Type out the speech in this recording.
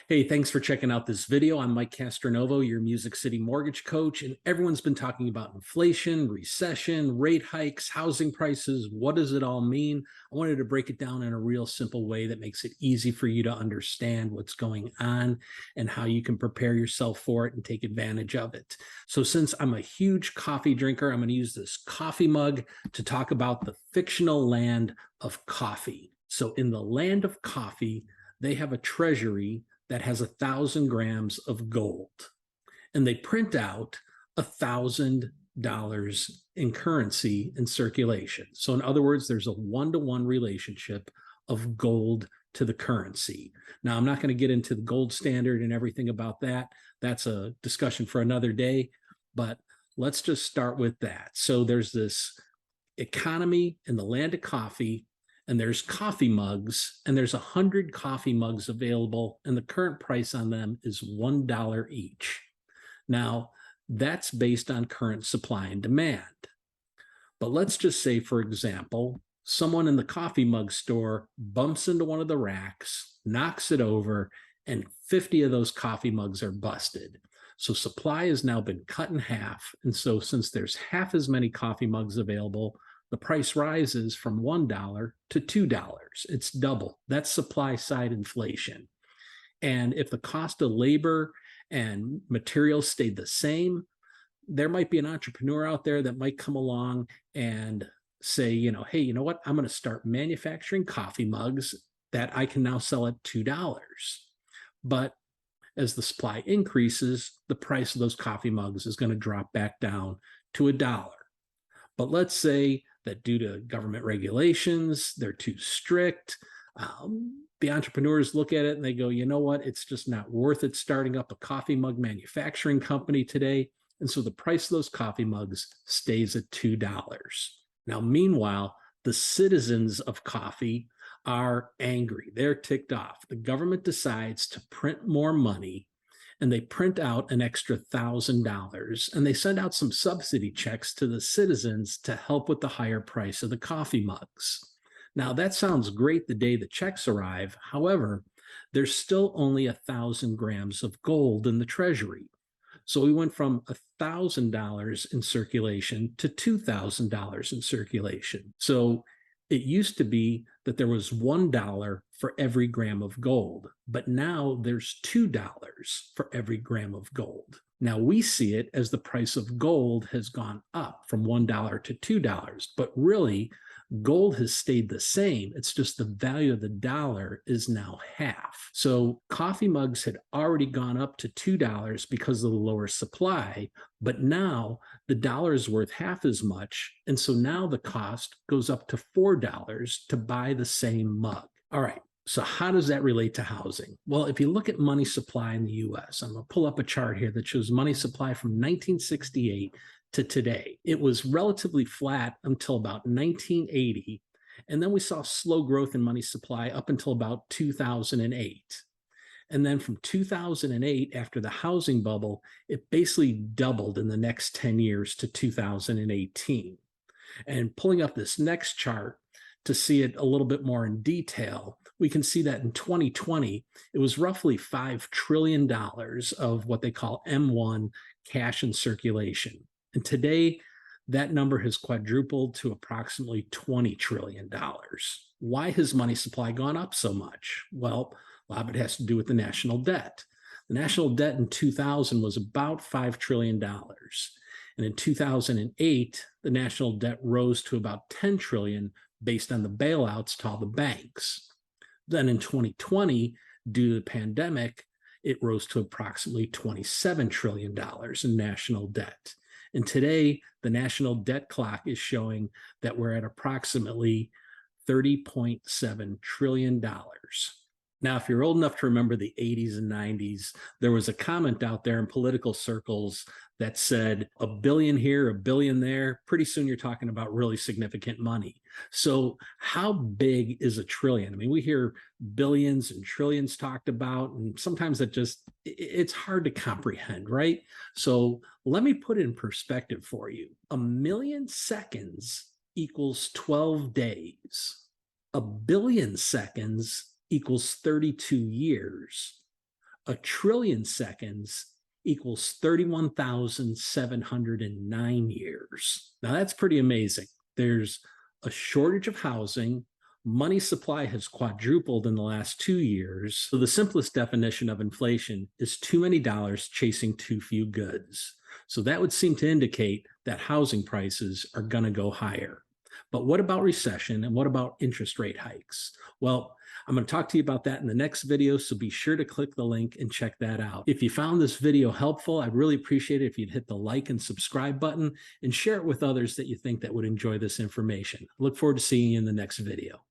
Hey, thanks for checking out this video. I'm Mike Castronovo, your Music City mortgage coach, and everyone's been talking about inflation, recession, rate hikes, housing prices. What does it all mean? I wanted to break it down in a real simple way that makes it easy for you to understand what's going on and how you can prepare yourself for it and take advantage of it. So since I'm a huge coffee drinker, I'm going to use this coffee mug to talk about the fictional land of coffee. So in the land of coffee, they have a treasury that has 1,000 grams of gold, and they print out $1,000 in currency in circulation. So in other words, there's a one-to-one relationship of gold to the currency. Now, I'm not going to get into the gold standard and everything about that. That's a discussion for another day, but let's just start with that. So there's this economy in the land of coffee, and there's coffee mugs, and there's 100 coffee mugs available, and the current price on them is $1 each. Now, that's based on current supply and demand. But let's just say, for example, someone in the coffee mug store bumps into one of the racks, knocks it over, and 50 of those coffee mugs are busted. So supply has now been cut in half. And so since there's half as many coffee mugs available, the price rises from $1 to $2. It's double. That's supply side inflation. And if the cost of labor and materials stayed the same, there might be an entrepreneur out there that might come along and say, hey, you know what? I'm going to start manufacturing coffee mugs that I can now sell at $2. But as the supply increases, the price of those coffee mugs is going to drop back down to $1. But let's say that due to government regulations, they're too strict. The entrepreneurs look at it and they go, you know what? It's just not worth it starting up a coffee mug manufacturing company today. And so the price of those coffee mugs stays at $2. Now, meanwhile, the citizens of coffee are angry. They're ticked off. The government decides to print more money, and they print out an extra $1,000, and they send out some subsidy checks to the citizens to help with the higher price of the coffee mugs. Now, that sounds great the day the checks arrive. However, there's still only 1,000 grams of gold in the treasury. So we went from $1,000 in circulation to $2,000 in circulation. So it used to be that there was $1 for every gram of gold, but now there's $2 for every gram of gold. Now we see it as the price of gold has gone up from $1 to $2, but really gold has stayed the same. It's just the value of the dollar is now half. So coffee mugs had already gone up to $2 because of the lower supply, but now the dollar is worth half as much. And so now the cost goes up to $4 to buy the same mug. All right. So how does that relate to housing? Well, if you look at money supply in the US, I'm going to pull up a chart here that shows money supply from 1968 to today. It was relatively flat until about 1980, and then we saw slow growth in money supply up until about 2008. And then from 2008, after the housing bubble, it basically doubled in the next 10 years to 2018. And pulling up this next chart to see it a little bit more in detail, we can see that in 2020, it was roughly $5 trillion of what they call M1 cash in circulation. And today, that number has quadrupled to approximately $20 trillion. Why has money supply gone up so much? Well, a lot of it has to do with the national debt. The national debt in 2000 was about $5 trillion. And in 2008, the national debt rose to about 10 trillion based on the bailouts to all the banks. Then in 2020, due to the pandemic, it rose to approximately $27 trillion in national debt. And today, the national debt clock is showing that we're at approximately $30.7 trillion. Now, if you're old enough to remember the 80s and 90s, there was a comment out there in political circles that said a billion here, a billion there. Pretty soon you're talking about really significant money. So how big is a trillion? I mean, we hear billions and trillions talked about, and sometimes it's hard to comprehend, right? So let me put it in perspective for you. 1,000,000 seconds equals 12 days. 1 billion seconds equals 32 years. A trillion seconds equals 31,709 years. Now that's pretty amazing. There's a shortage of housing. Money supply has quadrupled in the last 2 years. So the simplest definition of inflation is too many dollars chasing too few goods. So that would seem to indicate that housing prices are going to go higher. But what about recession and what about interest rate hikes? Well, I'm going to talk to you about that in the next video, so be sure to click the link and check that out. If you found this video helpful, I'd really appreciate it if you'd hit the like and subscribe button and share it with others that you think that would enjoy this information. I look forward to seeing you in the next video.